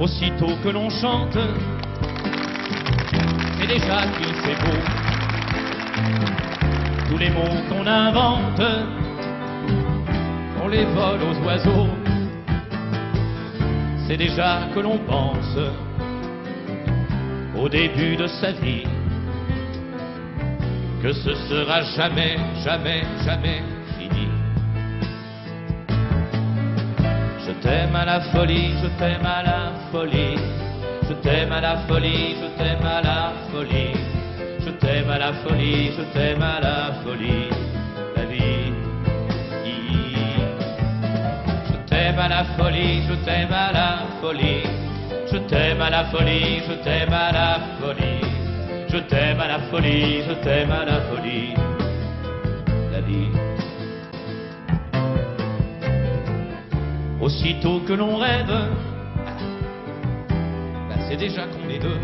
Aussitôt que l'on chante, c'est déjà qu'il fait beau. Tous les mots qu'on invente, on les vole aux oiseaux. C'est déjà que l'on pense au début de sa vie, que ce sera jamais, jamais, jamais fini. Je t'aime à la folie, je t'aime à la folie. Je t'aime à la folie, je t'aime à la folie. Je t'aime à la folie, je t'aime à la folie. La vie. Je t'aime à la folie, je t'aime à la folie. Je t'aime à la folie, je t'aime à la folie. Je t'aime à la folie, je t'aime à la folie. La vie. Aussitôt que l'on rêve, c'est déjà qu'on est deux.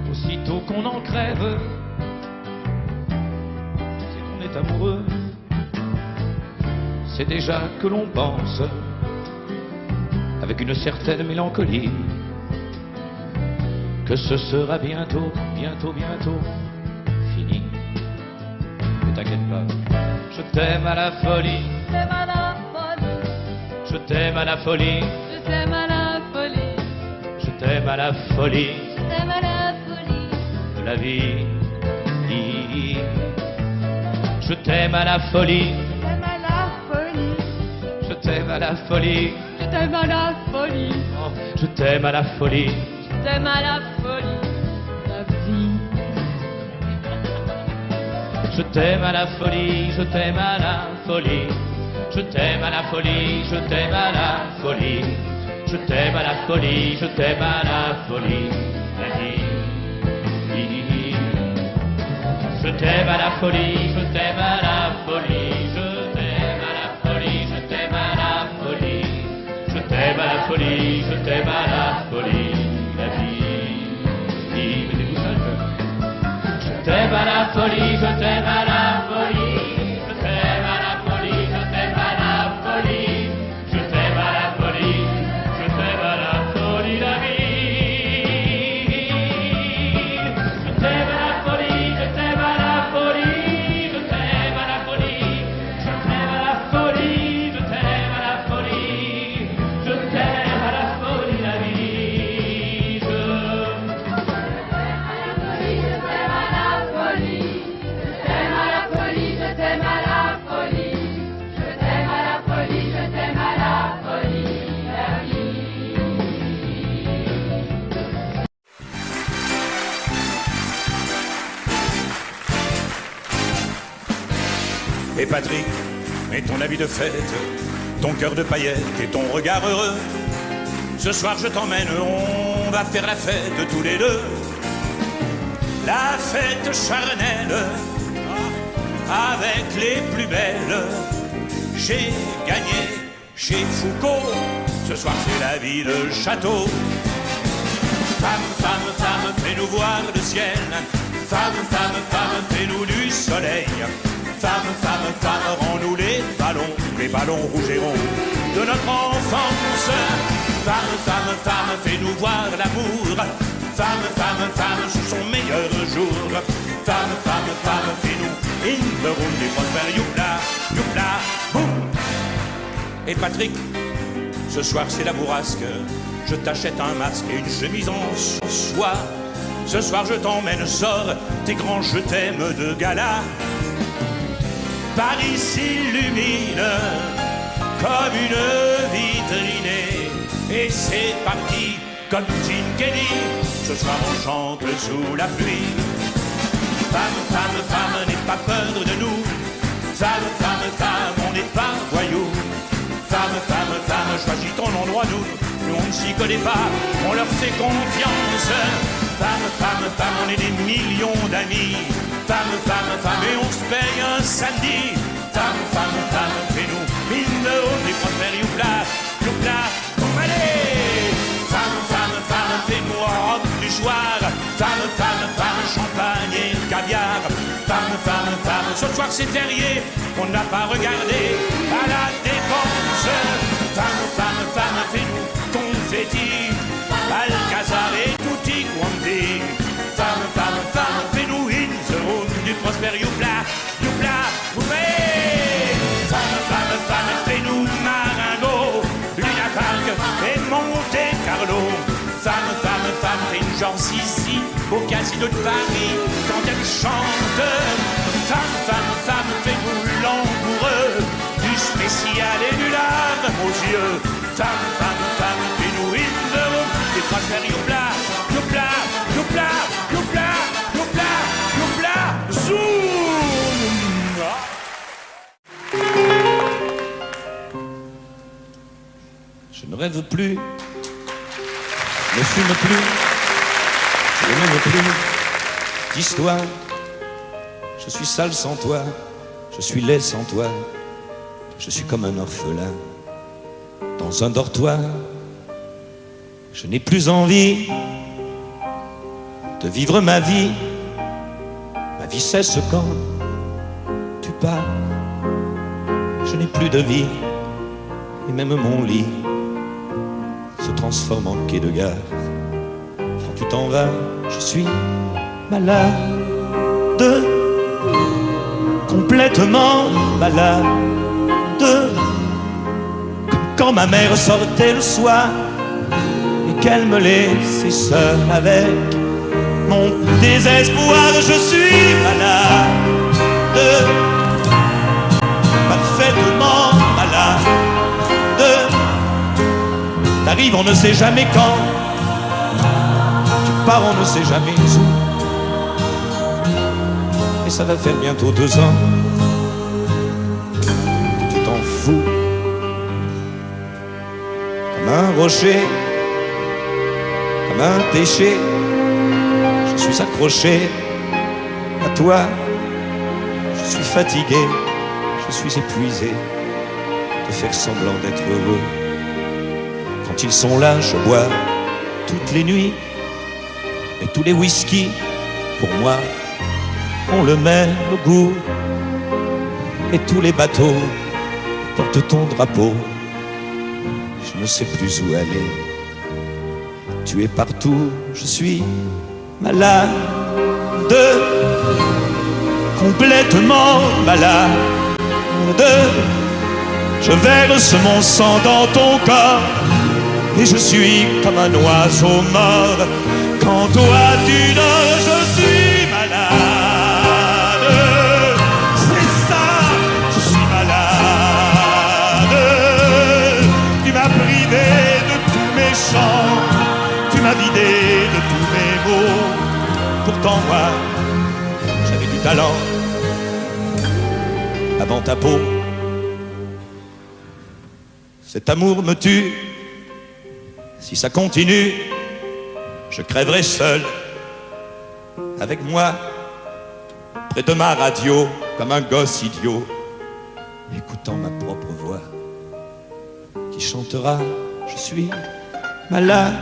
Aussitôt qu'on en crève, c'est qu'on est amoureux. C'est déjà que l'on pense, avec une certaine mélancolie, que ce sera bientôt, bientôt, bientôt fini. Ne t'inquiète pas, je t'aime à la folie. Je t'aime à la folie. Je t'aime à la folie. Je t'aime à la folie. Je t'aime à la folie. De la vie. Je t'aime à la folie. Je t'aime à la folie. Je t'aime à la folie. Je t'aime à la folie. Je t'aime à la folie. Je t'aime à la folie. La vie. Je t'aime à la folie. Je t'aime à la folie. Je t'aime à la folie. Je t'aime à la folie. Je t'aime à la folie. Je t'aime à la folie. La vie. Je t'aime à la folie. Je t'aime à la folie. Je t'aime à la folie. Je t'aime à la folie. Je t'aime à la folie. Je t'aime à la folie. La vie. Mettez-vous ça, je t'aime à la folie. Je t'aime à la folie. Je t'aime à la folie. Je t'aime à la folie. Je t'aime à la folie. Je t'aime à la folie. La vie. Je t'aime à la folie. Je t'aime à la folie. Je t'aime à la folie. Je t'aime à la folie. Je t'aime à la folie. Je t'aime à la folie. La vie. Je t'aime à la folie. Je t'aime à la folie. Je t'aime à la folie. Je t'aime à la folie. Je t'aime à la folie. La vie. Et Patrick, mets ton habit de fête, ton cœur de paillettes et ton regard heureux. Ce soir je t'emmène, on va faire la fête tous les deux. La fête charnelle, avec les plus belles. J'ai gagné chez Foucault, ce soir c'est la vie de château. Femme, femme, femme, fais-nous voir le ciel. Femme, femme, femme, fais-nous du soleil. Femme, femme, femme, rends-nous les ballons rouges et ronds de notre enfance. Femme, femme, femme, fais-nous voir l'amour. Femme, femme, femme, sous son meilleur jour. Femme, femme, femme, fais-nous in the room du prospère. Youpla, youpla, boum. Et Patrick, ce soir c'est la bourrasque. Je t'achète un masque et une chemise en soie. Ce soir je t'emmène, sors tes grands je t'aime de gala. Paris s'illumine comme une vitrine. Et c'est parti comme Gin Kelly. Ce soir on chante sous la pluie. Femme, femme, femme, n'aie pas peur de nous. Femme, femme, femme, on n'est pas voyous. Femme, femme, femme, choisis ton endroit, nous on ne s'y connaît pas, on leur fait confiance. Femme, femme, femme, on est des millions d'amis. Femme, femme, femme, et on se paye un samedi. Femme, femme, femme, fais-nous mine de haut, les prospères, youpla, youpla, boum, allez. Femme, femme, femme, fais-moi robe du soir. Femme, femme, femme, champagne et caviar. Femme, femme, femme, ce soir c'est terrier, on n'a pas regardé à la dépense. Femme, femme, femme, fais-nous ton confetti, Alcazar et tutti quanti. Femme, femme, femme, fais-nous in the room du Prosper Youpla, Youpla, Youpé. Femme, femme, femme, fais-nous Maringo, Luna Park et Monte Carlo. Femme, femme, femme, fais une chance ici, au casino de Paris, quand elle chante. Femme, femme, femme, fais-nous langoureux, du spécial et du lave aux yeux. Femme, femme, femme, fais-nous in the room, des Prosper Youpla, Youpla, Youpla, Youpla, Youpla, Youpla, zoom. Je ne rêve plus, ne fume plus, je n'aime plus d'histoire. Je suis sale sans toi, je suis laid sans toi. Je suis comme un orphelin dans un dortoir. Je n'ai plus envie de vivre ma vie. Ma vie cesse quand tu pars. Je n'ai plus de vie et même mon lit se transforme en quai de gare. Quand tu t'en vas, je suis malade, complètement malade, comme quand ma mère sortait le soir et qu'elle me laissait seul avec mon désespoir. Je suis malade, parfaitement malade. T'arrives, on ne sait jamais quand. Tu pars, on ne sait jamais où. Et ça va faire bientôt 2 ans que tu t'en fous. Comme un rocher, comme un péché, je suis accroché à toi. Je suis fatigué, je suis épuisé de faire semblant d'être heureux. Quand ils sont là, je bois toutes les nuits. Et tous les whisky, pour moi, ont le même goût. Et tous les bateaux portent ton drapeau. Je ne sais plus où aller. Tu es partout, je suis malade, complètement malade. Je verse mon sang dans ton corps et je suis comme un oiseau mort. Quand toi tu dors, je suis malade. C'est ça, je suis malade. Tu m'as privé de tous mes chants, tu m'as vidé de tous mes mots. Pourtant moi, j'avais du talent avant ta peau. Cet amour me tue. Si ça continue, je crèverai seul, avec moi, près de ma radio, comme un gosse idiot, écoutant ma propre voix, qui chantera, je suis malade,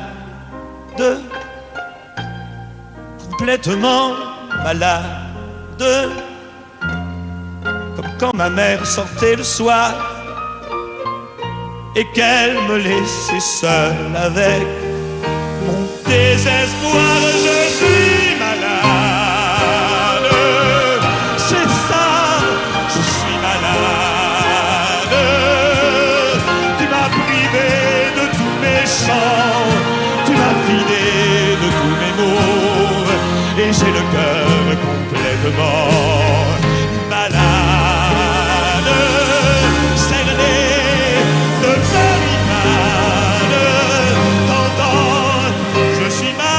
complètement malade, comme quand ma mère sortait le soir, et qu'elle me laissait seul avec mon désespoir. Je suis malade, c'est ça, je suis malade. Tu m'as privé de tous mes chants, tu m'as vidé de tous mes mots, et j'ai le cœur complètement malade, cerné de Paris-Mal, t'entends, je suis malade.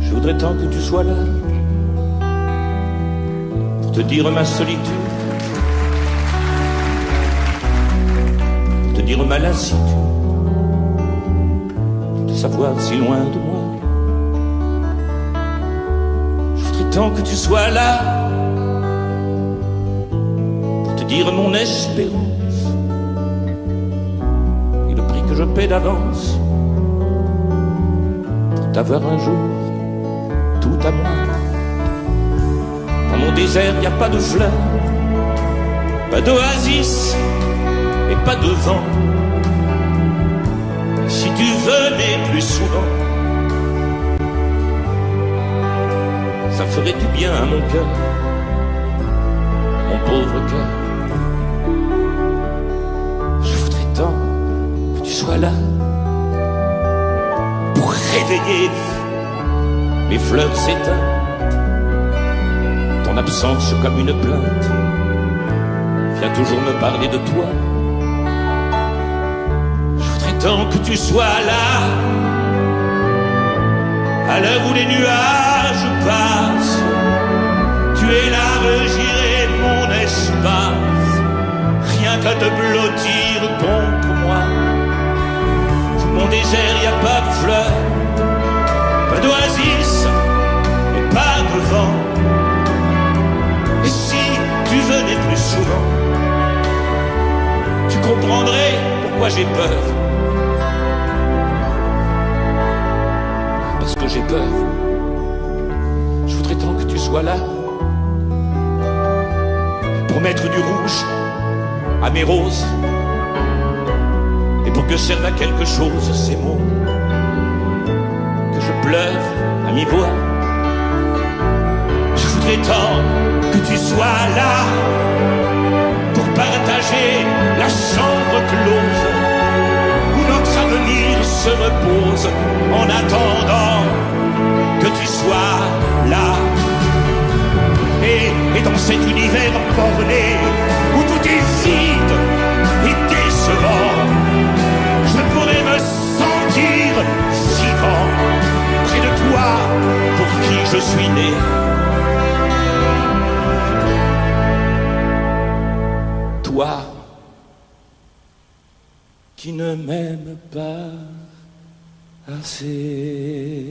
Je voudrais tant que tu sois là, te dire ma solitude, te dire ma lassitude, de savoir si loin de moi. Je voudrais tant que tu sois là dire mon espérance et le prix que je paie d'avance pour t'avoir un jour tout à moi. Dans mon désert, y a pas de fleurs, pas d'oasis et pas de vent. Si tu venais plus souvent, ça ferait du bien à mon cœur, mon pauvre cœur. Je voudrais tant que tu sois là pour réveiller mes fleurs éteintes. Ton absence comme une plainte vient toujours me parler de toi. Je voudrais tant que tu sois là à l'heure où les nuages passent. Tu élargirais mon espace, rien qu'à te blottir donc moi. Dans mon désert y a pas de fleurs, pas d'oasis et pas de vent. Et si tu venais plus souvent, tu comprendrais pourquoi j'ai peur. Parce que j'ai peur. Je voudrais tant que tu sois là pour mettre du rouge à mes roses et pour que servent à quelque chose ces mots que je pleure à mi-voix. Je voudrais tant que tu sois là pour partager la chambre close où notre avenir se repose en attendant que tu sois là. Et dans cet univers borné où tout est vide et décevant, je pourrais me sentir vivant près de toi pour qui je suis né. Toi qui ne m'aime pas assez.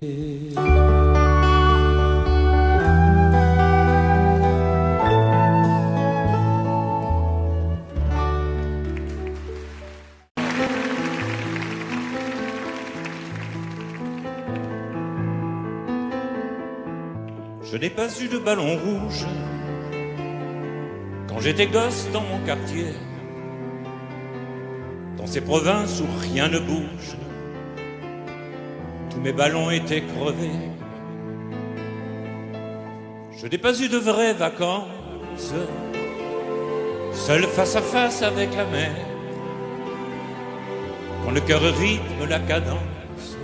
Je n'ai pas eu de ballon rouge quand j'étais gosse dans mon quartier. Dans ces provinces où rien ne bouge, tous mes ballons étaient crevés. Je n'ai pas eu de vraies vacances, seul face à face avec la mer, quand le cœur rythme la cadence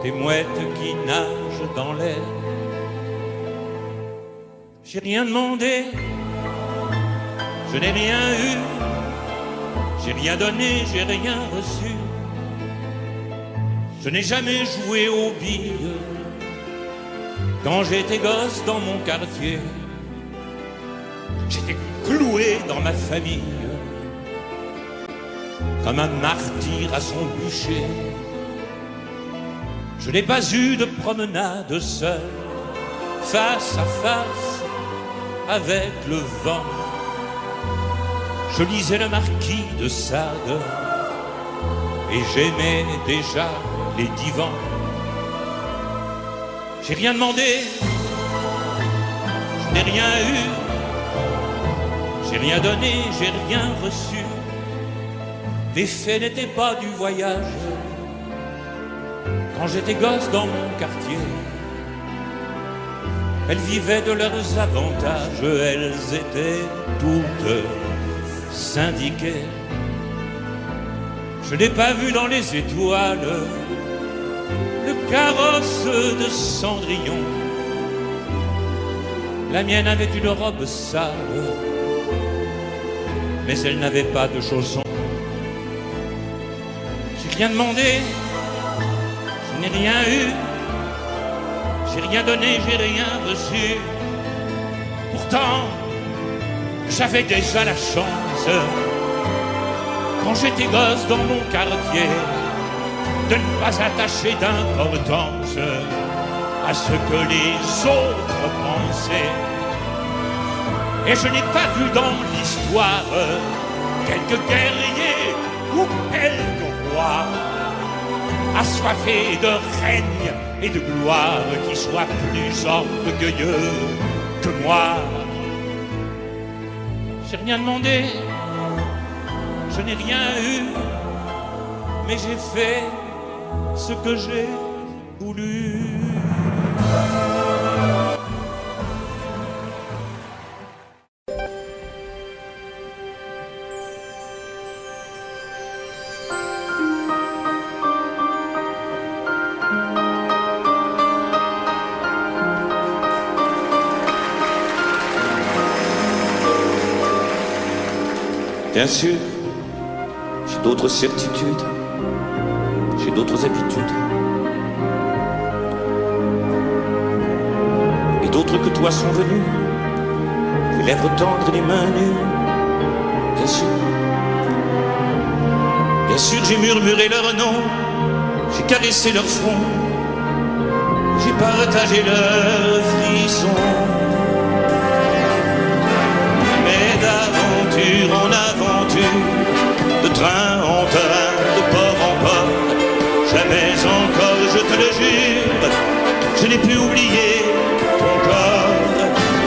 des mouettes qui nagent dans l'air. J'ai rien demandé, je n'ai rien eu, j'ai rien donné, j'ai rien reçu. Je n'ai jamais joué aux billes quand j'étais gosse dans mon quartier. J'étais cloué dans ma famille comme un martyr à son bûcher. Je n'ai pas eu de promenade seul, face à face avec le vent. Je lisais le Marquis de Sade et j'aimais déjà les divans. J'ai rien demandé, je n'ai rien eu, j'ai rien donné, j'ai rien reçu. Les faits n'étaient pas du voyage quand j'étais gosse dans mon quartier. Elles vivaient de leurs avantages, elles étaient toutes syndiquées. Je n'ai pas vu dans les étoiles le carrosse de Cendrillon. La mienne avait une robe sale, mais elle n'avait pas de chaussons. J'ai rien demandé, je n'ai rien eu, j'ai rien donné, j'ai rien reçu. Pourtant, j'avais déjà la chance, quand j'étais gosse dans mon quartier, de ne pas attacher d'importance à ce que les autres pensaient. Et je n'ai pas vu dans l'histoire quelques guerriers ou quelques rois assoiffés de règne et de gloire qui soient plus orgueilleux que moi. J'ai rien demandé, je n'ai rien eu, mais j'ai fait ce que j'ai voulu. Bien sûr, j'ai d'autres certitudes, j'ai d'autres habitudes. Et d'autres que toi sont venus, les lèvres tendres et les mains nues. Bien sûr, j'ai murmuré leur nom, j'ai caressé leur front, j'ai partagé leurs frissons. Mais d'aventure en aventure, de train en train, de port en port, jamais encore, je te le jure, je n'ai pu oublier ton corps.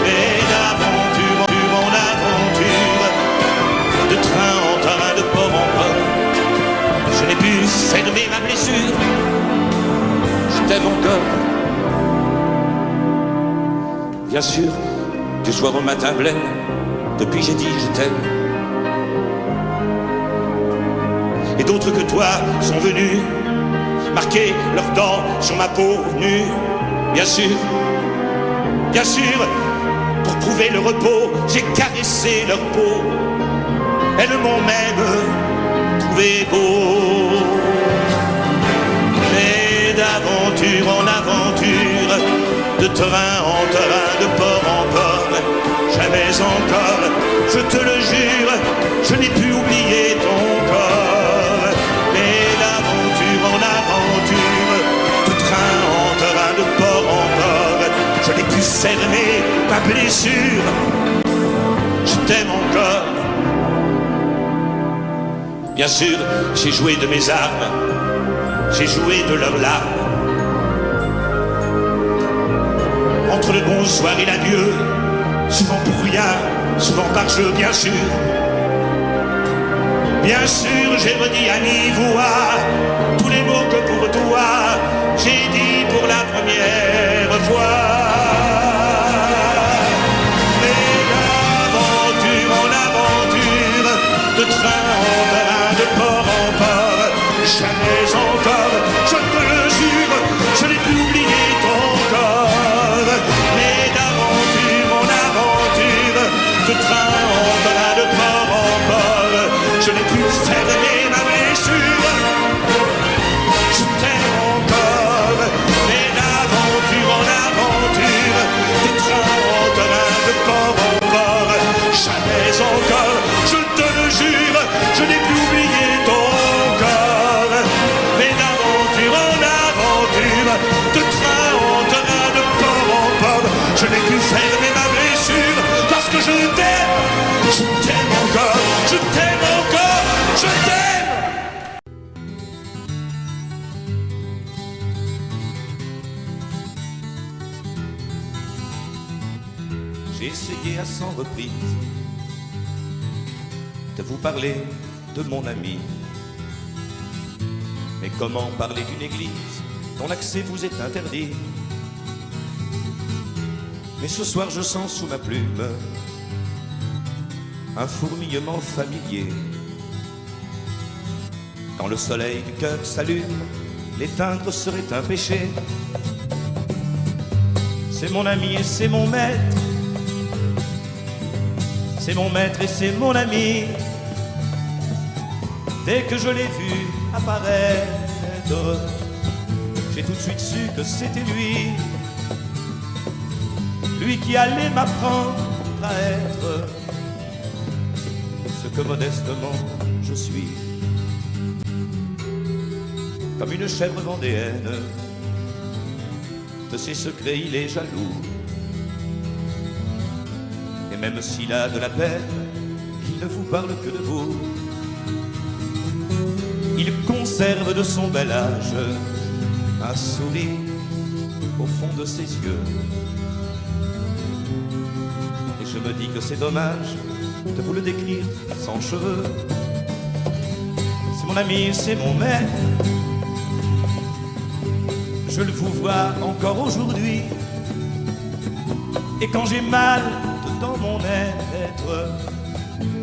Mais d'aventure en aventure, de train en train, de port en port, je n'ai pu fermer ma blessure, je t'aime encore. Bien sûr, du soir au matin blême, depuis j'ai dit je t'aime. Et d'autres que toi sont venus marquer leurs dents sur ma peau nue. Bien sûr, pour prouver le repos, j'ai caressé leur peau. Elles m'ont même trouvé beau. Mais d'aventure en aventure, de train en train, de port en port, jamais encore, je te le jure, je n'ai pu oublier ton corps. Mais d'aventure en aventure, de train en train, de port en port, je n'ai pu fermer ma blessure, je t'aime encore. Bien sûr, j'ai joué de mes armes, j'ai joué de leurs larmes. Entre le bonsoir et l'adieu, souvent pour rien, souvent par jeu, bien sûr. Bien sûr, j'ai redit à mi-voix tous les mots que pour toi j'ai dit pour la première fois. Mais d'aventure en aventure, de train en train, de port en port, jamais encore, je te le jure, je n'ai pu oublier ton corps. Mais d'aventure en aventure, de train en train, de port en port, je n'ai pu fermer ma blessure, je t'aime encore. Mais d'aventure en aventure, de train en train, de port en port, jamais encore, je te le jure, je n'ai pu oublier ton corps. Mais d'aventure en aventure, de train en train, de port en port, je n'ai pu fermer ma blessure, parce que je t'aime encore, je t'aime encore, je t'aime. J'ai essayé à 100 reprises de vous parler de mon ami. Mais comment parler d'une église dont l'accès vous est interdit? Mais ce soir je sens sous ma plume un fourmillement familier. Quand le soleil du cœur s'allume, l'éteindre serait un péché. C'est mon ami et c'est mon maître, c'est mon maître et c'est mon ami. Dès que je l'ai vu apparaître, j'ai tout de suite su que c'était lui, lui qui allait m'apprendre à être ce que modestement je suis. Comme une chèvre vendéenne, de ses secrets il est jaloux, et même s'il a de la peine, il ne vous parle que de vous. Il conserve de son bel âge un sourire au fond de ses yeux. Et je me dis que c'est dommage de vous le décrire sans cheveux. C'est mon ami, c'est mon maître. Je le vous vois encore aujourd'hui. Et quand j'ai mal dans mon être,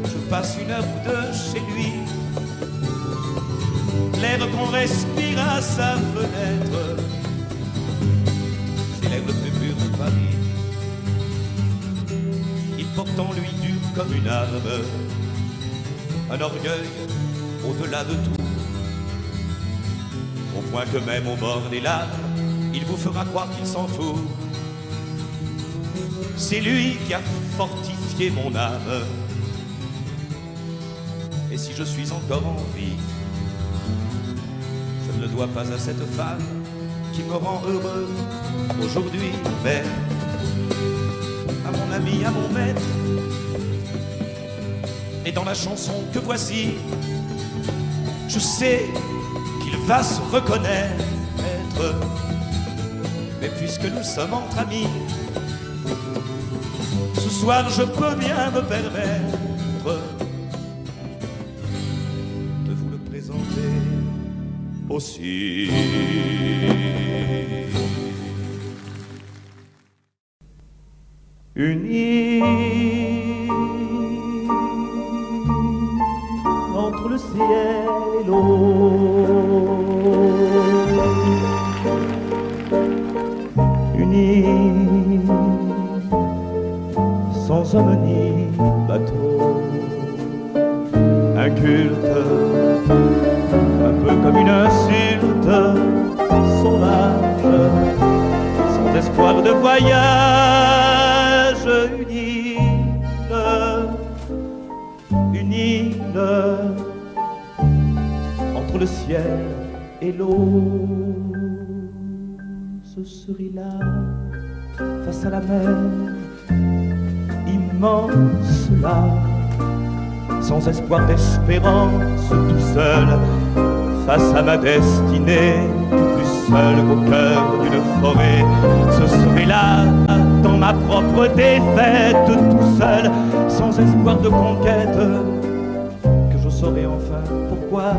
je passe une heure ou deux chez lui. L'air qu'on respire à sa fenêtre, c'est l'air le plus pur de Paris. Il porte en lui dur comme une arme, un orgueil au-delà de tout, au point que même au bord des larmes, il vous fera croire qu'il s'en fout. C'est lui qui a fortifié mon âme. Et si je suis encore en vie, je ne le dois pas à cette femme qui me rend heureux aujourd'hui, mais à mon ami, à mon maître. Et dans la chanson que voici, je sais qu'il va se reconnaître. Mais puisque nous sommes entre amis, ce soir je peux bien me permettre de vous le présenter aussi. Une île entre le ciel et l'eau, une île sans homme ni bateau, un culte un peu comme une insulte sauvage, sans espoir de voyage, une île entre le ciel et l'eau. Ce serait là, face à la mer, immense là, sans espoir d'espérance, tout seul, face à ma destinée, plus seul qu'au cœur d'une forêt. Ce serait là, dans ma propre défaite, tout seul, sans espoir de conquête, que je saurais enfin pourquoi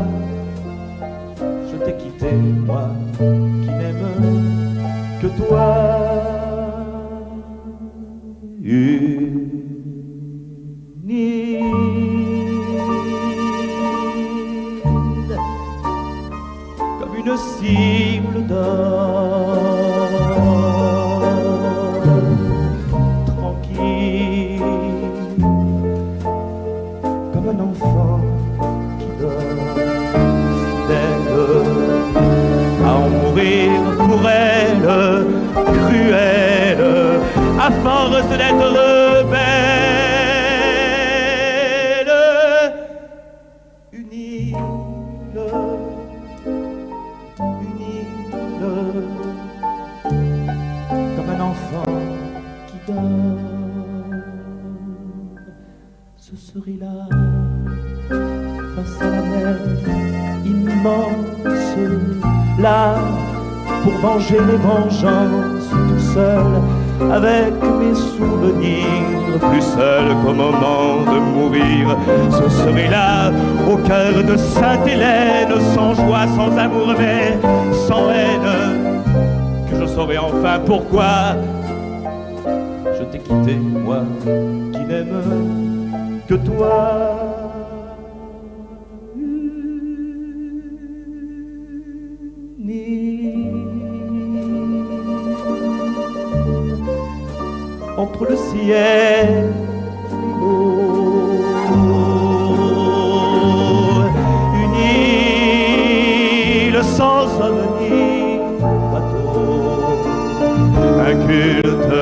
je t'ai quitté, moi, qui n'aime que toi. Une île comme une cible d'or, tranquille comme un enfant qui dort, fidèle à en mourir pour elle, cruelle à force d'être belle. Une île comme un enfant qui dort. Ce serait là, face à la mer immense, là pour venger les vengeances, tout seul, avec mes souvenirs, plus seul qu'au moment de mourir. Ce serait là, au cœur de Sainte-Hélène, sans joie, sans amour, mais sans haine, que je saurais enfin pourquoi je t'ai quitté, moi, qui n'aime que toi. Entre le ciel et l'eau, une île sans homme ni bateau, un culte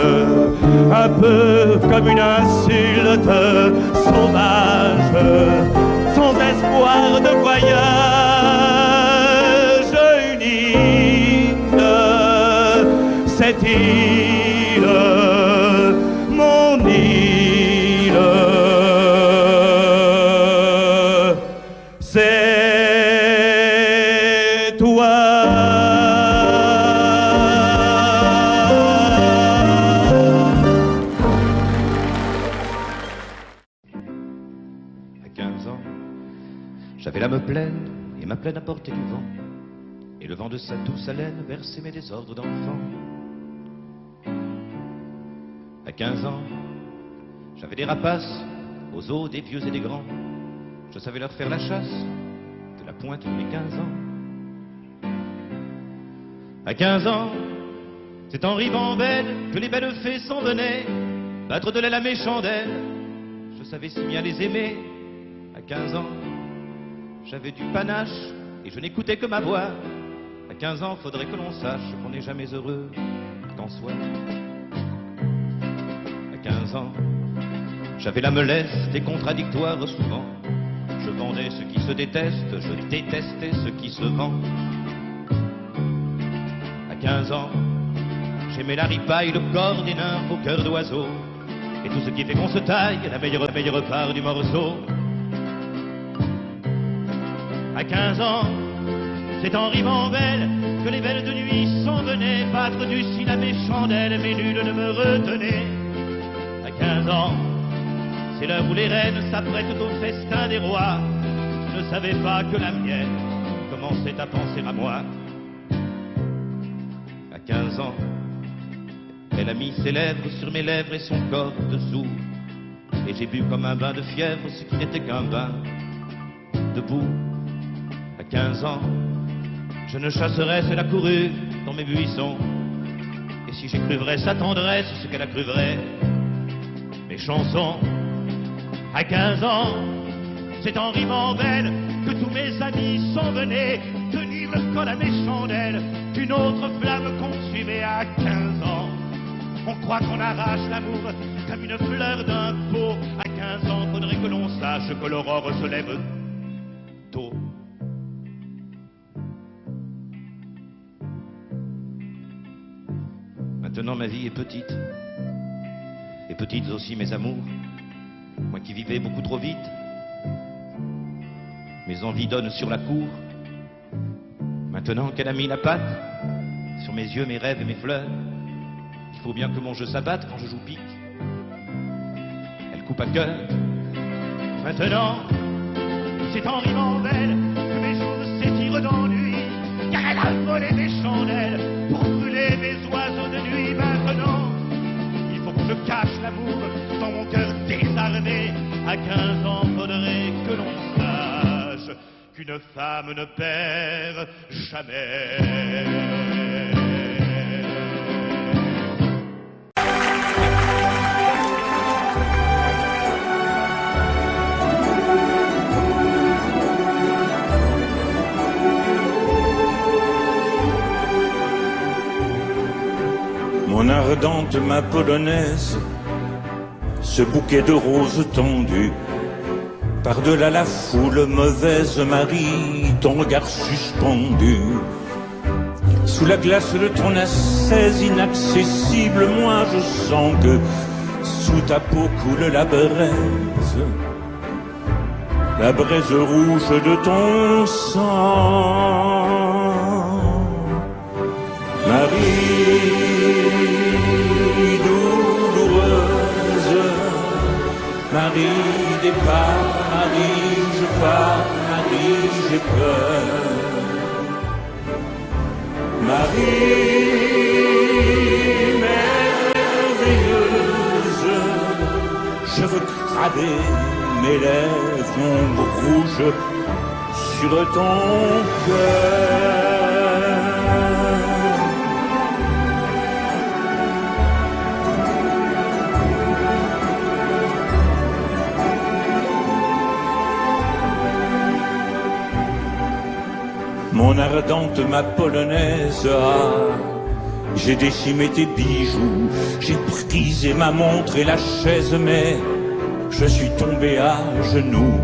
un peu comme une insulte sauvage, sans espoir de voyage, une île, cette île, mon île, plaine apportait du vent, et le vent de sa douce haleine versait mes désordres d'enfant. À 15 ans, j'avais des rapaces aux os des vieux et des grands. Je savais leur faire la chasse de la pointe de mes 15 ans. À 15 ans, c'est en rivant belle que les belles fées s'en venaient battre de l'aile à mes chandelles. Je savais si bien les aimer. À 15 ans, j'avais du panache et je n'écoutais que ma voix. À 15 ans, faudrait que l'on sache qu'on n'est jamais heureux qu'en soi. À 15 ans, j'avais l'âme leste et contradictoire souvent. Je vendais ce qui se déteste, je détestais ce qui se vend. À 15 ans, j'aimais la ripaille, le corps des nymphes au cœur d'oiseau, et tout ce qui fait qu'on se taille, la meilleure part du morceau. À 15 ans, c'est en rimant belle que les belles de nuit s'en venaient battre du cil à mes chandelles, mais nul ne me retenait. À 15 ans, c'est l'heure où les reines s'apprêtent au festin des rois. Je ne savais pas que la mienne commençait à penser à moi. À 15 ans, elle a mis ses lèvres sur mes lèvres et son corps dessous. Et j'ai bu comme un bain de fièvre ce qui n'était qu'un bain debout. À 15 ans, je ne chasserais la courue dans mes buissons. Et si j'ai cru vrai sa tendresse, ce qu'elle a cru vrai, mes chansons. À 15 ans, c'est en rimant belle que tous mes amis s'en venaient tenir le col à mes chandelles, qu'une autre flamme consumait. À 15 ans, on croit qu'on arrache l'amour comme une fleur d'un pot. À 15 ans, faudrait que l'on sache que l'aurore se lève tôt. Maintenant ma vie est petite, et petites aussi mes amours. Moi qui vivais beaucoup trop vite, mes envies donnent sur la cour. Maintenant qu'elle a mis la patte sur mes yeux, mes rêves et mes fleurs, il faut bien que mon jeu s'abatte quand je joue pique. Elle coupe à cœur. Maintenant, c'est en rimant belle que mes jours s'étirent d'ennui, car elle a volé mes chandelles pour brûler mes oiseaux de nuit. Maintenant, il faut que je cache l'amour dans mon cœur désarmé. À 15 ans, faudrait que l'on sache qu'une femme ne perd jamais. Mon ardente, ma polonaise, ce bouquet de roses tendues, par-delà la foule mauvaise Marie, ton regard suspendu, sous la glace de ton ascèse inaccessible, moi je sens que sous ta peau coule la braise rouge de ton sang. Marie douloureuse, Marie départ, Marie je pars, Marie j'ai peur. Marie merveilleuse, je veux cramer mes lèvres rouges sur ton cœur. Mon ardente, ma polonaise, ah, j'ai décimé tes bijoux, j'ai brisé ma montre et la chaise, mais je suis tombé à genoux.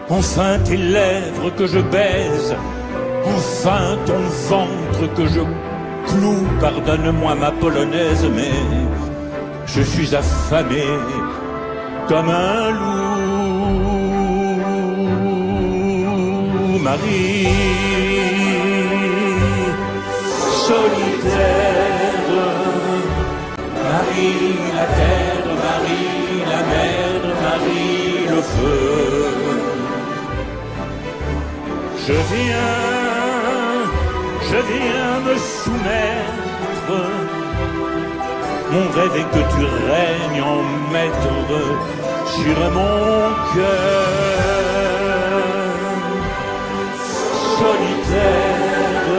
Enfin tes lèvres que je baise, enfin ton ventre que je cloue. Pardonne-moi ma polonaise, mais je suis affamé comme un loup. Marie solitaire, Marie la terre, Marie la mer, Marie le feu. Je viens me soumettre. Mon rêve est que tu règnes en maître sur mon cœur. Solitaire,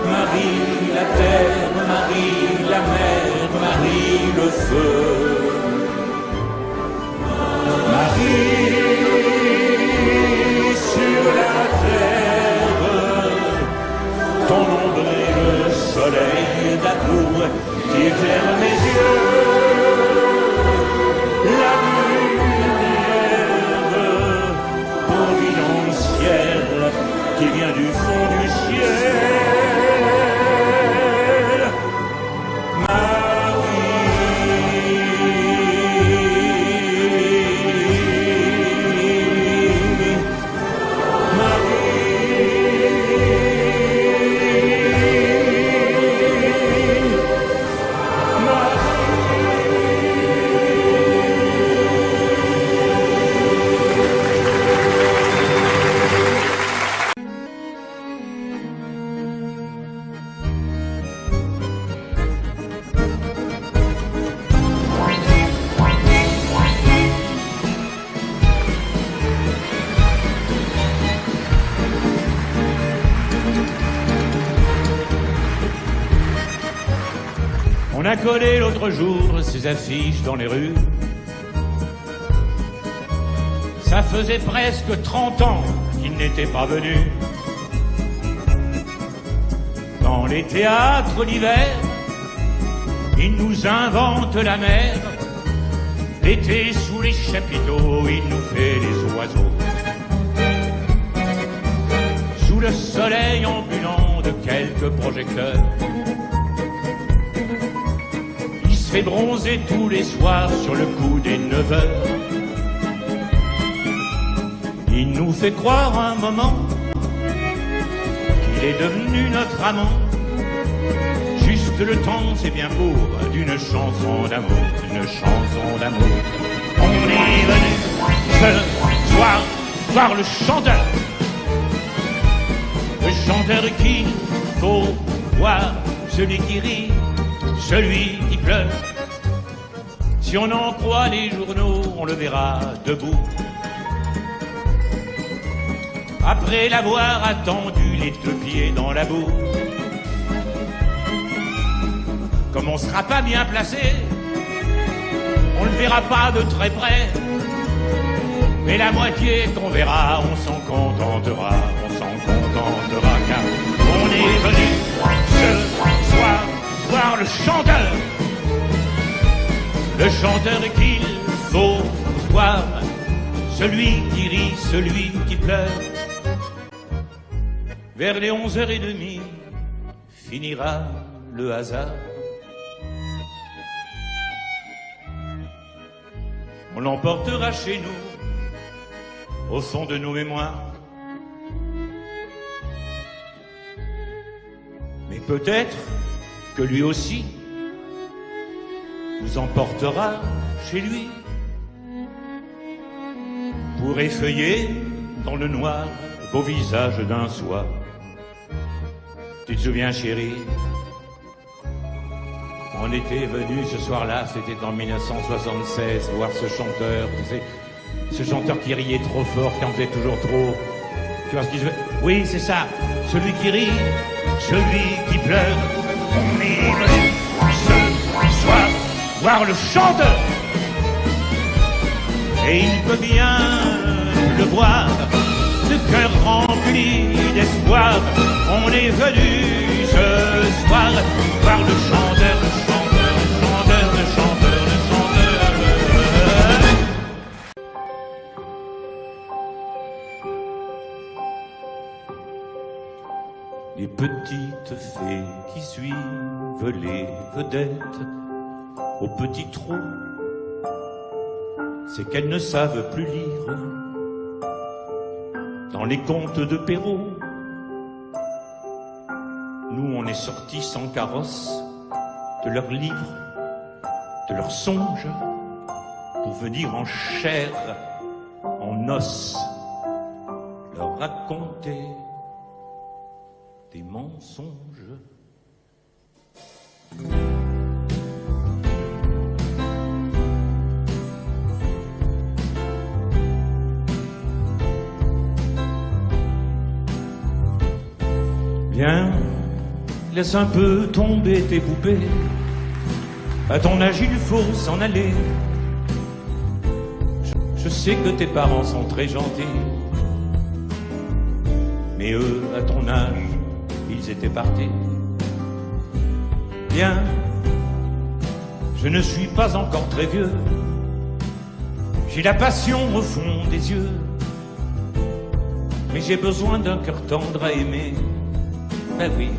Marie la terre, Marie la mer, Marie le feu. Marie sur la terre, ton ombre est le soleil d'amour qui éclaire mes yeux. La lumière providentielle qui vient du fond du ciel. On a collé l'autre jour ces affiches dans les rues. Ça faisait presque 30 ans qu'il n'était pas venu. Dans les théâtres l'hiver, il nous invente la mer. L'été sous les chapiteaux, il nous fait les oiseaux. Sous le soleil ambulant de quelques projecteurs, fait bronzer tous les soirs sur le coup des 9 heures. Il nous fait croire un moment qu'il est devenu notre amant. Juste le temps, c'est bien beau, d'une chanson d'amour, une chanson d'amour. On est venu ce soir voir le chanteur qu'il faut voir, celui qui rit, celui qui pleure. Si on en croit les journaux, on le verra debout. Après l'avoir attendu les 2 pieds dans la boue. Comme on ne sera pas bien placé, on ne le verra pas de très près. Mais la moitié qu'on verra, on s'en contentera, car on est venu ce soir voir le chanteur qu'il faut voir, celui qui rit, celui qui pleure. Vers les 11h30 finira le hasard. On l'emportera chez nous, au fond de nos mémoires. Mais peut-être que lui aussi nous emportera chez lui pour effeuiller dans le noir vos visages d'un soir. Tu te souviens, chérie, on était venu ce soir-là, c'était en 1976, voir ce chanteur, tu sais, ce chanteur qui riait trop fort, qui en faisait toujours trop. Tu vois ce que je veux? Oui, c'est ça, celui qui rit, celui qui pleure. On est venu ce soir voir le chanteur, et il peut bien le voir, le cœur rempli d'espoir. On est venu ce soir voir le chanteur, le chanteur, le chanteur, le chanteur, le chanteur. Les petites fées qui suivent les vedettes au petit trot, c'est qu'elles ne savent plus lire dans les contes de Perrault. Nous, on est sortis sans carrosse de leurs livres, de leurs songes, pour venir en chair, en os, leur raconter des mensonges. Viens, laisse un peu tomber tes poupées. À ton âge, il faut s'en aller. Je sais que tes parents sont très gentils, mais eux, à ton âge, ils étaient partis. Viens, je ne suis pas encore très vieux. J'ai la passion au fond des yeux, mais j'ai besoin d'un cœur tendre à aimer. Ben oui,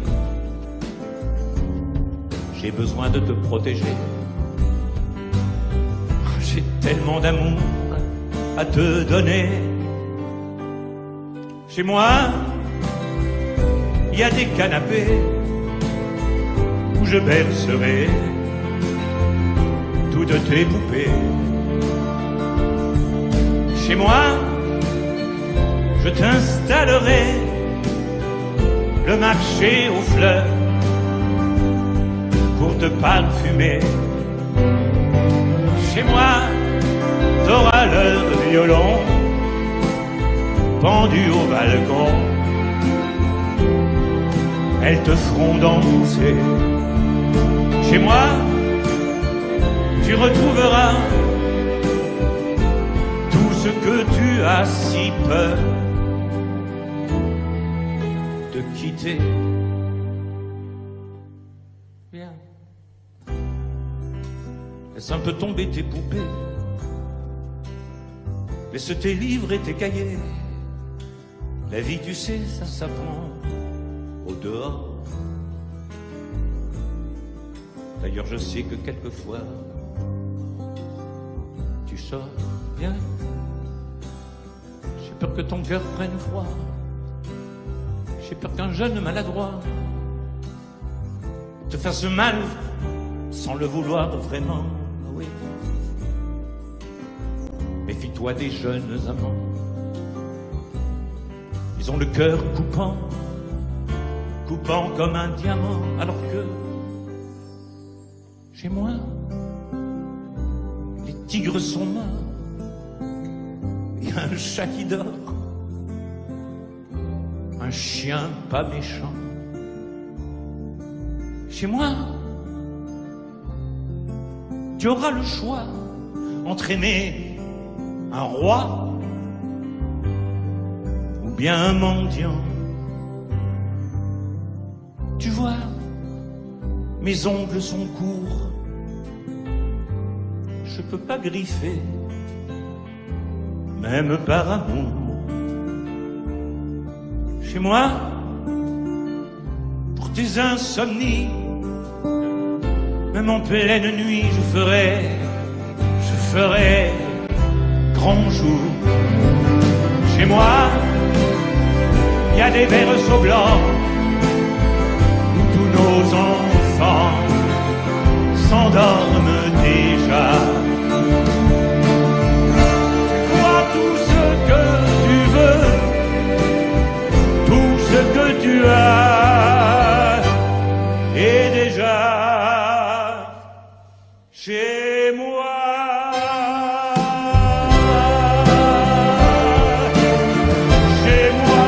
j'ai besoin de te protéger. J'ai tellement d'amour à te donner. Chez moi, il y a des canapés où je bercerai toutes tes poupées. Chez moi, je t'installerai le marché aux fleurs pour te parfumer. Chez moi, t'auras leur violon pendu au balcon. Elles te feront danser. Chez moi, tu retrouveras tout ce que tu as si peur de quitter. Viens, laisse un peu tomber tes poupées, laisse tes livres et tes cahiers. La vie, tu sais, ça s'apprend au dehors. D'ailleurs, je sais que quelquefois tu sors. Viens, j'ai peur que ton cœur prenne froid. J'ai peur qu'un jeune maladroit te fasse mal sans le vouloir vraiment. Ah oui. Méfie-toi des jeunes amants. Ils ont le cœur coupant, coupant comme un diamant, alors que chez moi, les tigres sont morts. Il y a un chat qui dort, un chien pas méchant. Chez moi, tu auras le choix entre aimer un roi ou bien un mendiant. Tu vois, mes ongles sont courts, je peux pas griffer, même par amour. Chez moi, pour tes insomnies, même en pleine nuit, je ferai grand jour. Chez moi, il y a des berceaux blancs où tous nos enfants s'endorment déjà. Vois tout ce que tu veux, tout ce que tu as est déjà chez moi. Chez moi.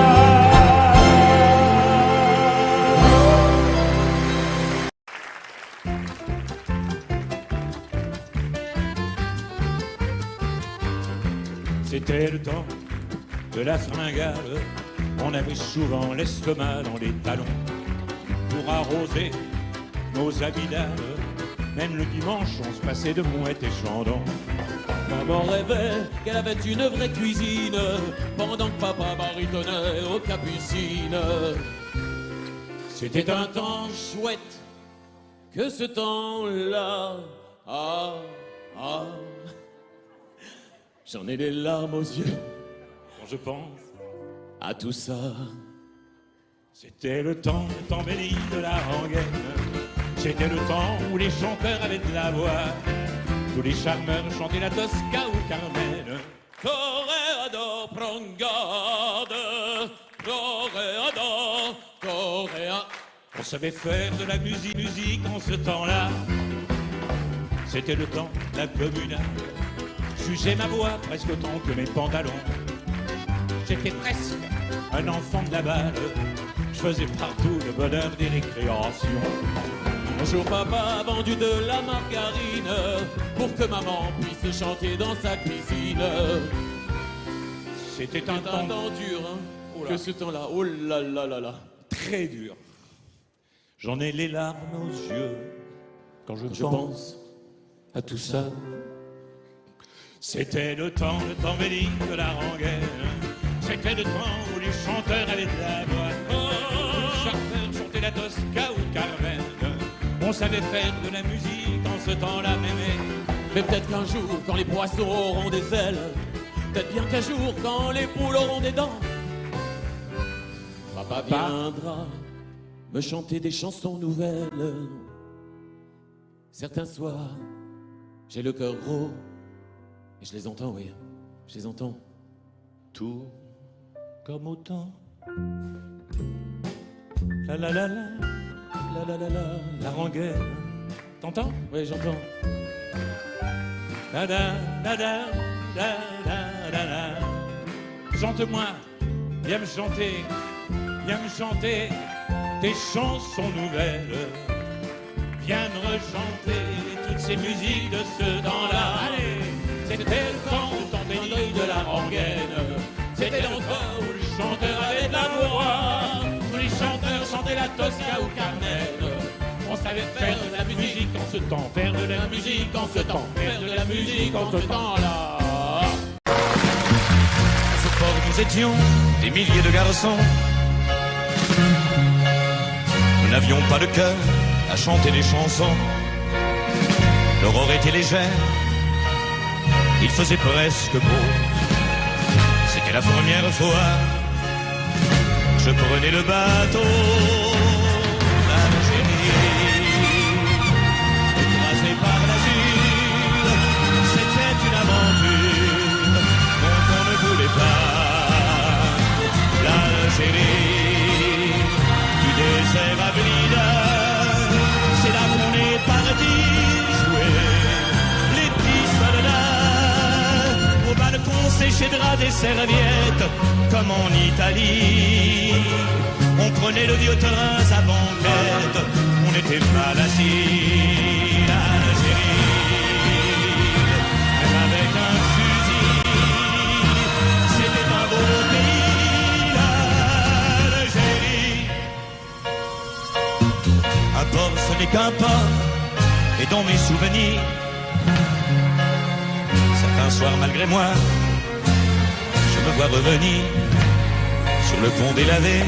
C'était le temps de la fringale. On avait souvent l'estomac dans les talons pour arroser nos habits d'âme. Même le dimanche, on se passait de mouettes et chandons. Maman rêvait qu'elle avait une vraie cuisine pendant que papa baritonnait aux capucines. C'était un temps chouette que ce temps-là. Ah, ah. J'en ai les larmes aux yeux Quand je pense à tout ça. C'était le temps béni de la rengaine. C'était le temps où les chanteurs avaient de la voix. Tous les charmeurs chantaient la Tosca ou Carmen. Corredor, prends garde. Toréador, toréa. On savait faire de la musique en ce temps-là. C'était le temps de la communale. Jugeais ma voix presque autant que mes pantalons. J'étais presque un enfant de la balle. Je faisais partout le bonheur des récréations. Bonjour papa a vendu de la margarine pour que maman puisse chanter dans sa cuisine. C'était un temps dur, hein, que ce temps-là, oh là là là là. très dur. J'en ai les larmes aux yeux quand je pense à tout ça. C'était le temps béni de la rengaine. C'était le temps où les chanteurs avaient de la voix. Oh, chacun chantait la Tosca ou Carmen. On savait faire de la musique en ce temps-là, mémé. Mais peut-être qu'un jour, quand les poissons auront des ailes, peut-être bien qu'un jour, quand les poules auront des dents, papa viendra me chanter des chansons nouvelles. Certains soirs, j'ai le cœur gros, et je les entends, oui, je les entends. Tout comme au temps. La la la la, La la la la, la rengaine. T'entends? oui, j'entends. La la la la la la la la. Chante-moi, viens me chanter tes chansons nouvelles. Viens me rechanter toutes ces musiques de ce temps-là. Allez, c'était le temps béni de la rengaine. C'était le temps où le chanteur avait de la voix, où les chanteurs chantaient la Tosca ou Carmen. On savait faire de la musique en ce temps, faire de la musique en ce temps, faire de la musique en ce temps-là. À ce port, nous étions des milliers de garçons. Nous n'avions pas de cœur à chanter des chansons. L'aurore était légère, il faisait presque beau. C'était la première fois que je prenais le bateau d'Algérie. Écrasé par l'azur, c'était une aventure dont on ne voulait pas. L'Algérie, du désert à Blida, c'est là qu'on est parti jouer les petits soldats. Au balcon séchera des serviettes comme en Italie. On prenait le vieux train à banquette, on était mal assis. L'Algérie, même avec un fusil, c'était un beau pays, l'Algérie. Un port, ce n'est qu'un port, et dans mes souvenirs, certains soirs malgré moi, je me vois revenir sur le pont délavé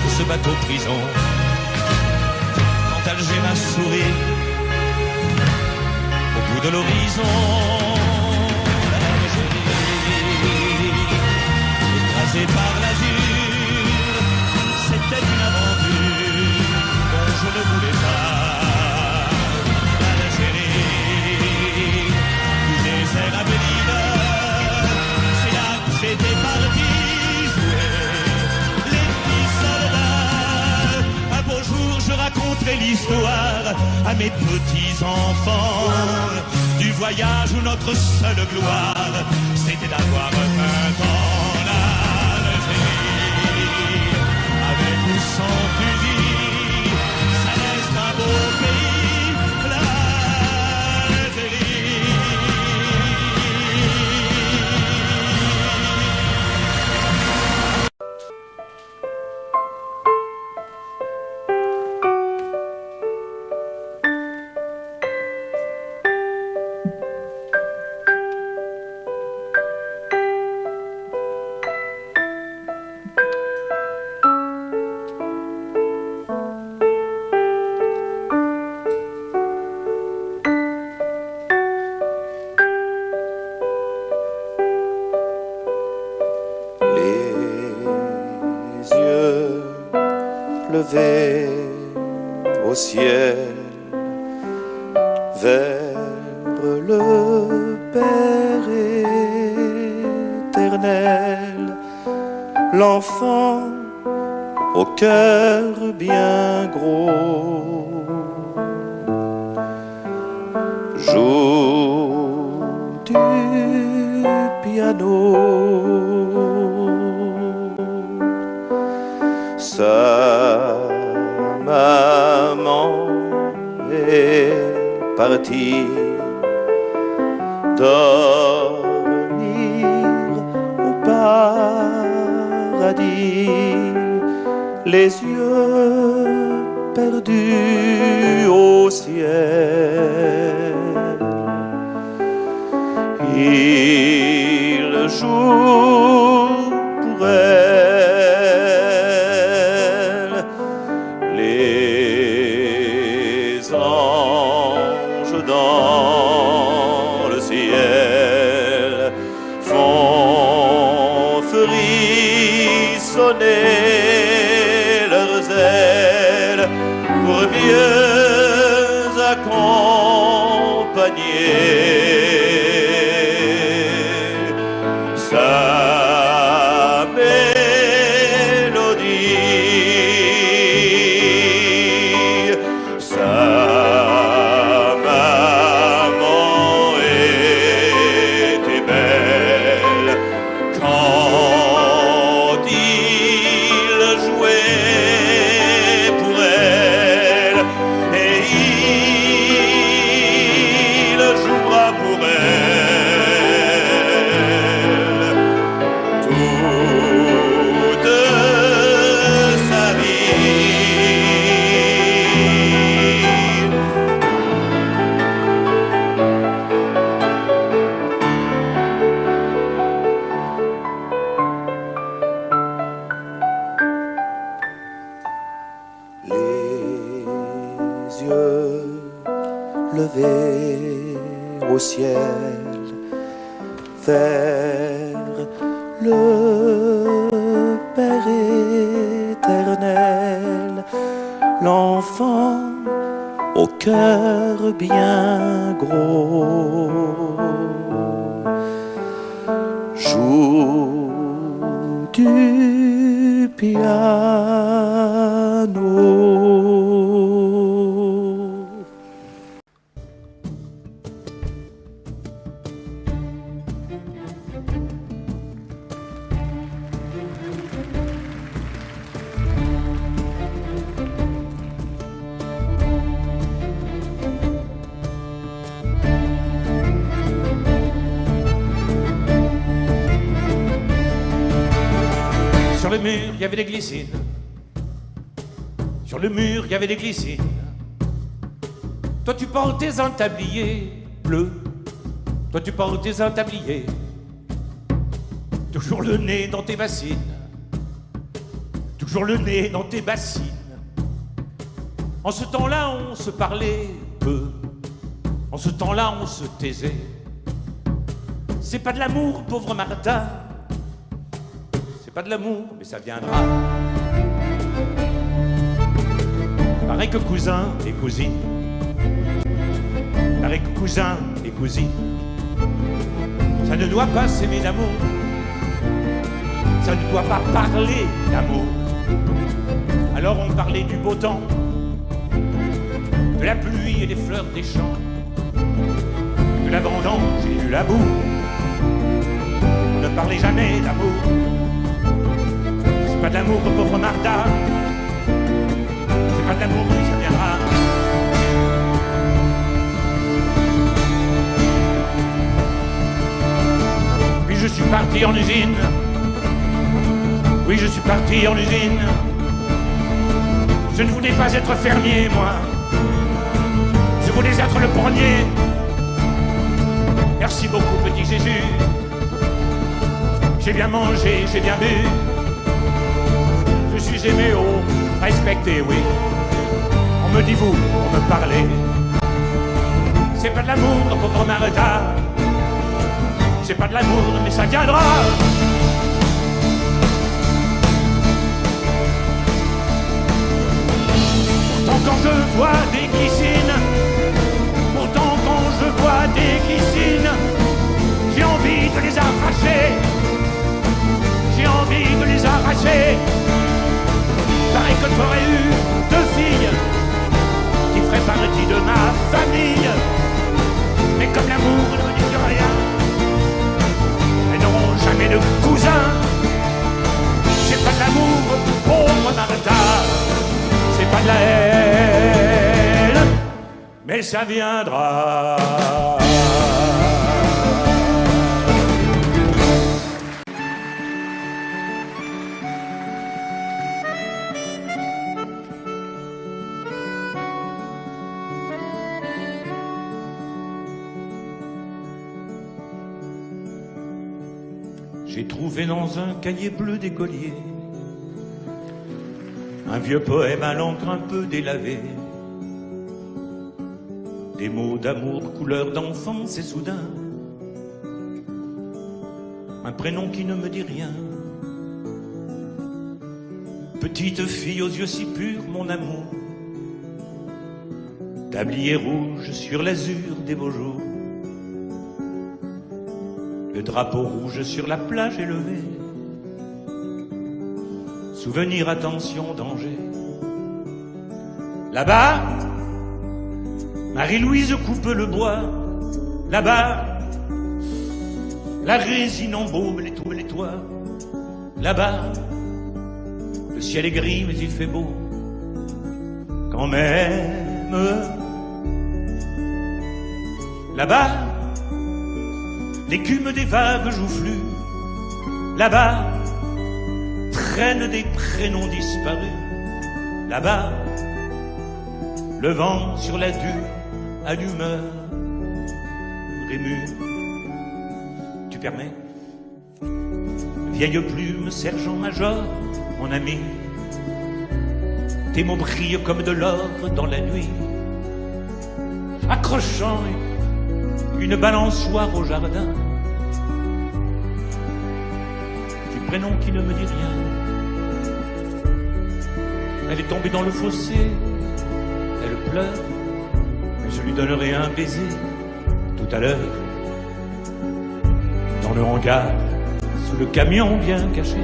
de ce bateau prison. Quand Alger m'a souri au bout de l'horizon, l'Algérie, écrasée par l'azur, c'était une aventure dont je ne voulais pas. L'Algérie, du désert à Blida, c'est là que j'étais parti jouer les petits soldats. Un beau jour, je raconterai l'histoire à mes petits-enfants du voyage où notre seule gloire, c'était d'avoir 20 ans. L'Algérie, avec ou sans fusil, ça reste un beau pays, l'Algérie. Levé au ciel vers le Père éternel, l'enfant au cœur bien gros joue du piano. Sa maman est partie dormir au paradis, les yeux perdus au ciel. Il joue pour elle, les anges dans le ciel font frissonner leurs ailes pour mieux accompagner sa mélodie. Sa maman était belle quand il jouait pour elle, et il jouera pour elle toute sa vie. Les yeux levés au ciel vers le Père éternel, l'enfant au cœur bien gros joue du piano. Sur le mur, il y avait des glycines. Sur le mur, il y avait des glycines. Toi, tu portais un tablier bleu. Toi, tu portais un tablier. Toujours le nez dans tes bassines. Toujours le nez dans tes bassines. En ce temps-là, on se parlait peu. En ce temps-là, on se taisait. C'est pas de l'amour, pauvre Martha. Pas de l'amour, mais ça viendra. Pareil que cousin et cousine. Pareil que cousin et cousine. Ça ne doit pas s'aimer d'amour. Ça ne doit pas parler d'amour. Alors on parlait du beau temps, de la pluie et des fleurs des champs, de la vendange et du labour. On ne parlait jamais d'amour. C'est pas de l'amour, pauvre Martha. C'est pas de l'amour, mais ça viendra. Puis je suis parti en usine. Oui, je suis parti en usine. Je ne voulais pas être fermier, moi. Je voulais être le premier. Merci beaucoup, petit Jésus. J'ai bien mangé, j'ai bien bu. Je suis aimé, oh, respecté, oui. On me dit vous, on me parlait. C'est pas de l'amour, pauvre Martha. C'est pas de l'amour, mais ça viendra. Pourtant quand je vois des glycines, pourtant quand je vois des glycines, j'ai envie de les arracher. J'ai envie de les arracher. mais ça viendra. J'ai trouvé dans un cahier bleu d'écolier un vieux poème à l'encre un peu délavé, des mots d'amour couleur d'enfance et soudain un prénom qui ne me dit rien. Petite fille aux yeux si purs, mon amour, tablier rouge sur l'azur des beaux jours, le drapeau rouge sur la plage élevée. Souvenir, attention, danger. Là-bas, Marie-Louise coupe le bois. Là-bas, la résine embaume les toits. Là-bas, le ciel est gris mais il fait beau quand même. Là-bas, l'écume des vagues joufflues. Là-bas, traînent des prénoms disparus. Là-bas, le vent sur la dune à l'humeur émue. Tu permets? Vieille plume, sergent-major, mon ami, tes mots brillent comme de l'or dans la nuit, accrochant une balançoire au jardin. Du prénom qui ne me dit rien. Elle est tombée dans le fossé, elle pleure, mais je lui donnerai un baiser tout à l'heure. Dans le hangar, sous le camion bien caché.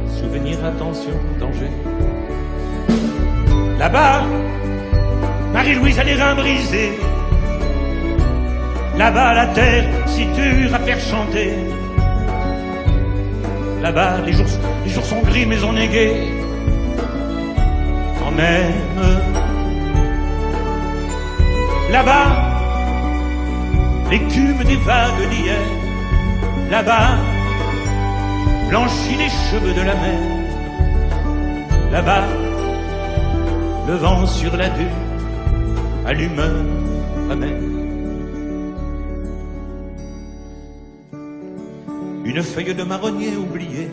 Souvenir, attention, danger. Là-bas, Marie-Louise a les reins brisés. Là-bas, la terre si dure à faire chanter. Là-bas, les jours sont gris mais on est gai quand même. Là-bas, l'écume des vagues d'hier. Là-bas, blanchit les cheveux de la mer. Là-bas, le vent sur la dune à l'humeur amère. Une feuille de marronnier oubliée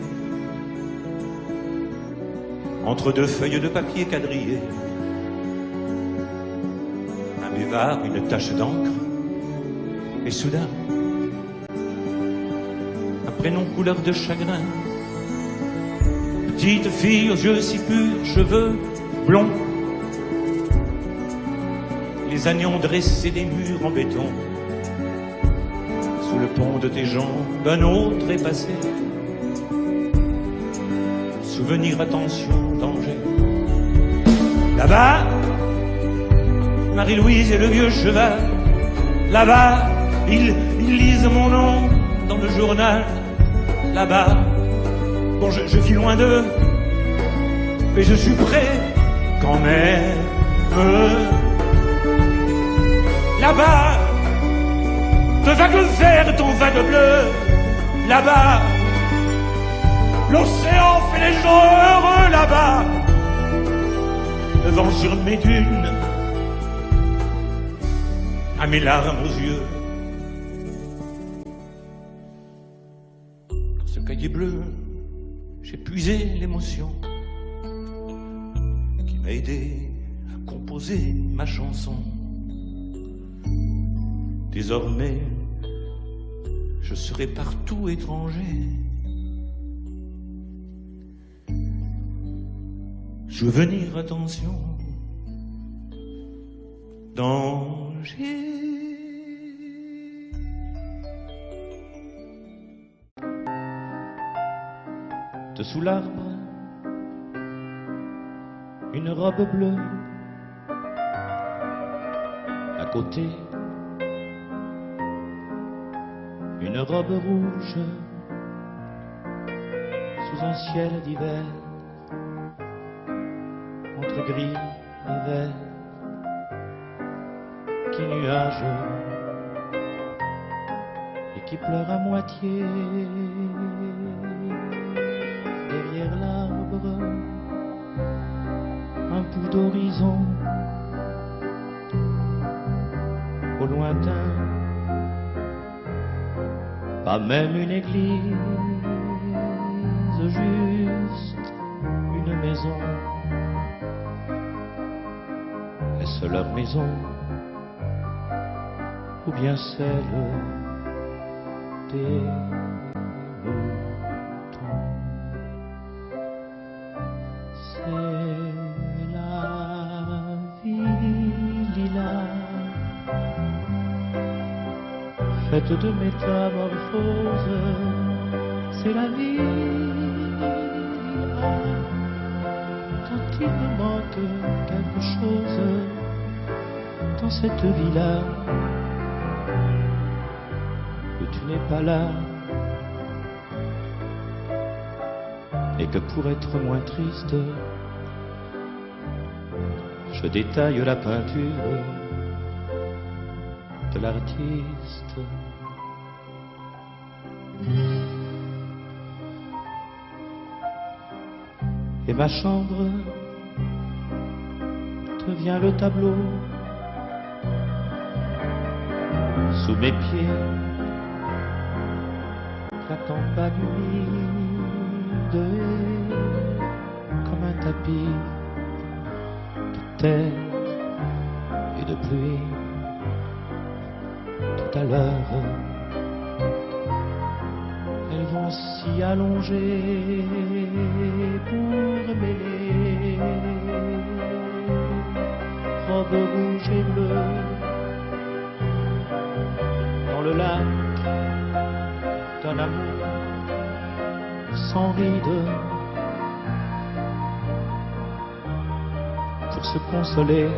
entre deux feuilles de papier quadrillé. Un buvard, une tache d'encre, et soudain un prénom couleur de chagrin. Petite fille aux yeux si purs, cheveux blonds, les ânions dressés des murs en béton. Sous le pont de tes jambes, un autre est passé. Souvenir, attention, danger. Là-bas, Marie-Louise et le vieux cheval. Là-bas, ils lisent mon nom dans le journal. Là-bas, bon, je vis loin d'eux, mais je suis prêt quand même. Là-bas, de vagues vertes en vagues bleues. Là-bas, l'océan fait les gens heureux. Là-bas, le vent sur mes dunes a mes larmes aux yeux. Dans ce cahier bleu, j'ai puisé l'émotion qui m'a aidé à composer ma chanson. Désormais, je serai partout étranger. Souvenir, attention, danger. Dessous l'arbre, une robe bleue. À côté, une robe rouge. Sous un ciel d'hiver, entre gris et vert. petits nuages et qui pleure à moitié derrière l'arbre, un bout d'horizon au lointain, pas même une église, juste une maison. Est-ce leur maison ou bien celle des moutons? C'est la vie lilas, faite de métamorphoses. C'est la vie lilas, quand il me manque quelque chose dans cette vie-là, où tu n'es pas là, et que pour être moins triste, je détaille la peinture de l'artiste. Et ma chambre devient le tableau. Sous mes pieds, la campagne humide est comme un tapis de terre et de pluie. Tout à l'heure, elles vont s'y allonger pour mêler robes rouges et bleues dans le lac d'un amour sans rides, pour se consoler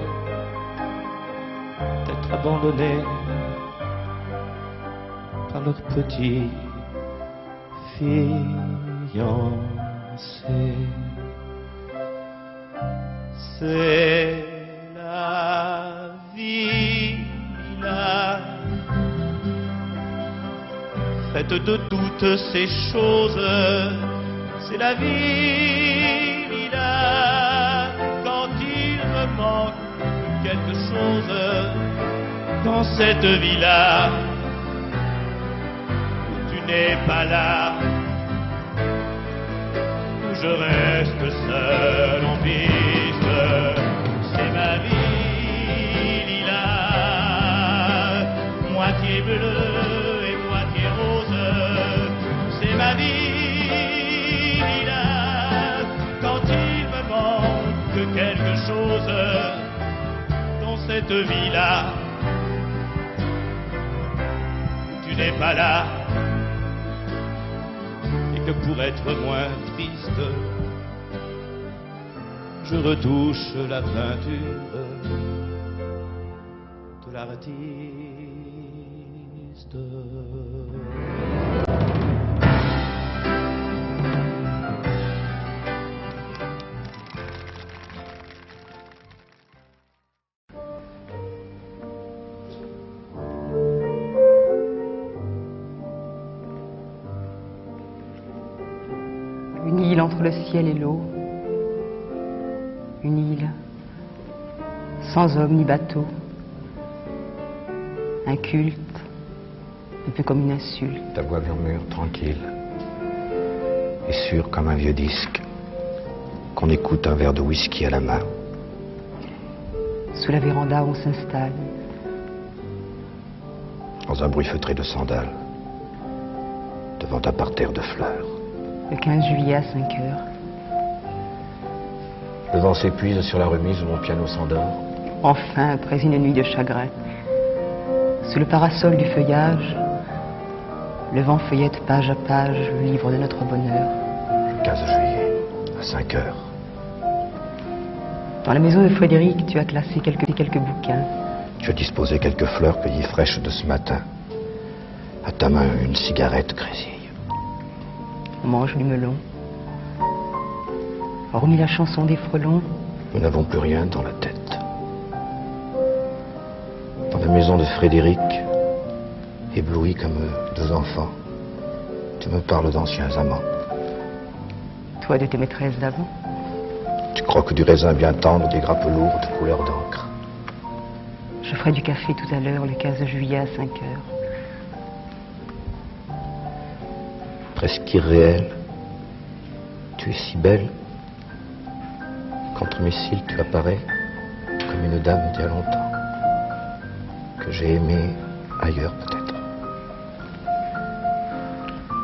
d'être abandonnés par leur petit fiancé. C'est la vie là, faite de toutes ces choses. C'est la vie là, quand il me manque quelque chose dans cette vie-là, où tu n'es pas là, où je reste seul en piste. C'est ma vie lilas, moitié bleue et moitié rose. C'est ma vie lilas, quand il me manque quelque chose dans cette vie-là, où tu n'es pas là, et que pour être moins triste, je retouche la peinture de l'artiste. Une île entre le ciel et l'eau, une île sans homme ni bateau, un culte, un peu comme une insulte. Ta voix murmure tranquille et sûre comme un vieux disque qu'on écoute un verre de whisky à la main. Sous la véranda, on s'installe. Dans un bruit feutré de sandales, devant un parterre de fleurs. Le 15 juillet à 5 heures. Le vent s'épuise sur la remise où mon piano s'endort. Enfin, après une nuit de chagrin, sous le parasol du feuillage, le vent feuillette page à page le livre de notre bonheur. Le 15 juillet, à 5 heures. Dans la maison de Frédéric, tu as classé quelques bouquins. Tu as disposé quelques fleurs cueillies fraîches de ce matin. À ta main, une cigarette grésille. On mange du melon. Hormis la chanson des frelons, Nous n'avons plus rien dans la tête. Dans la Frédéric, ébloui comme deux enfants, tu me parles d'anciens amants. Toi, de tes maîtresses d'avant. Tu croques du raisin bien tendre, des grappes lourdes, couleur d'encre. Je ferai du café tout à l'heure, le 15 juillet à 5 heures. Presque irréelle, tu es si belle qu'entre mes cils tu apparais comme une dame d'il y a longtemps, que j'ai aimée ailleurs peut-être.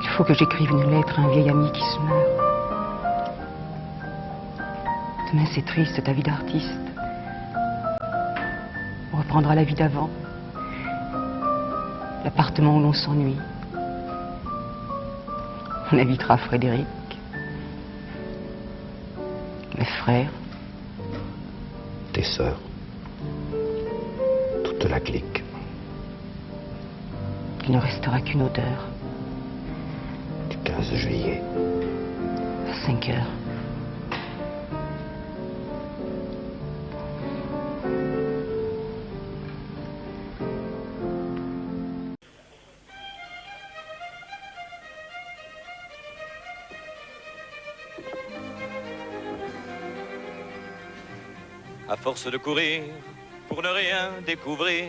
Il faut que j'écrive une lettre à un vieil ami qui se meurt. Demain c'est triste ta vie d'artiste. On reprendra la vie d'avant. L'appartement où l'on s'ennuie. On invitera Frédéric, mes frères, tes sœurs, toute la clique. Il ne restera qu'une odeur. Du 15 juillet. À 5 heures. À force de courir pour ne rien découvrir,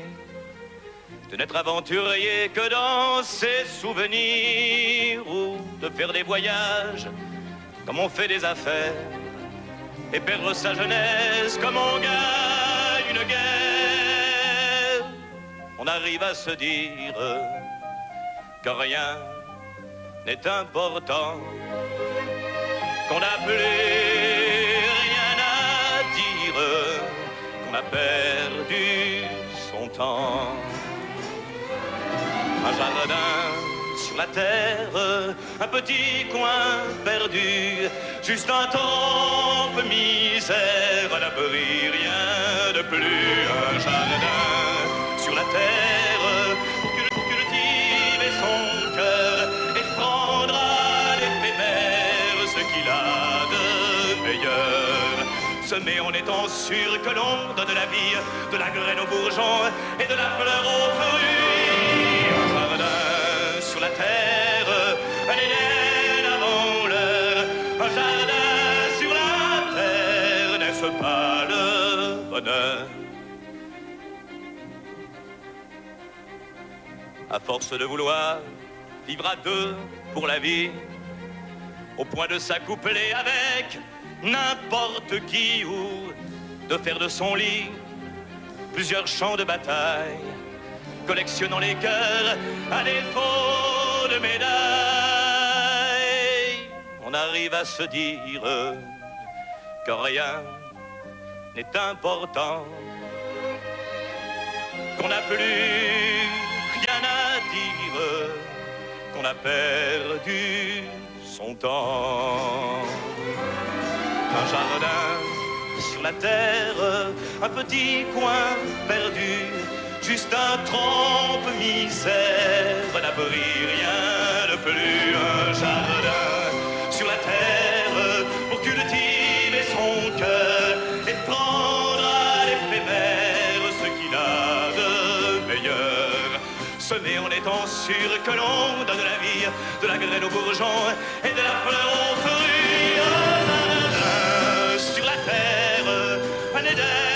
de n'être aventurier que dans ses souvenirs, ou de faire des voyages comme on fait des affaires, et perdre sa jeunesse comme on gagne une guerre. On arrive à se dire que rien n'est important, qu'on n'a plus a perdu son temps. Un jardin sur la terre, un petit coin perdu, juste un temple misère, à l'abri, rien de plus. Un jardin sur la terre, pour cultiver son cœur et prendre à l'éphémère ce qu'il a de meilleur. Semer en étant sûr que l'on donne la vie, de la graine aux bourgeons et de la fleur aux fruits. Un jardin sur la terre, un Éden avant l'heure. Un jardin sur la terre, n'est-ce pas le bonheur? À force de vouloir vivre à deux pour la vie, au point de s'accoupler avec n'importe qui, ou de faire de son lit plusieurs champs de bataille, collectionnant les cœurs à défaut de médailles. On arrive à se dire que rien n'est important, qu'on n'a plus rien à dire, qu'on a perdu son temps. Un jardin sur la terre, un petit coin perdu, juste un trempe misère, un abri, rien de plus. Un jardin sur la terre, pour cultiver son cœur et prendre à l'éphémère ce qu'il a de meilleur. Semer en étant sûr que l'on donne la vie, de la graine aux bourgeons et de la fleur aux fruits. Sur la terre, un Éden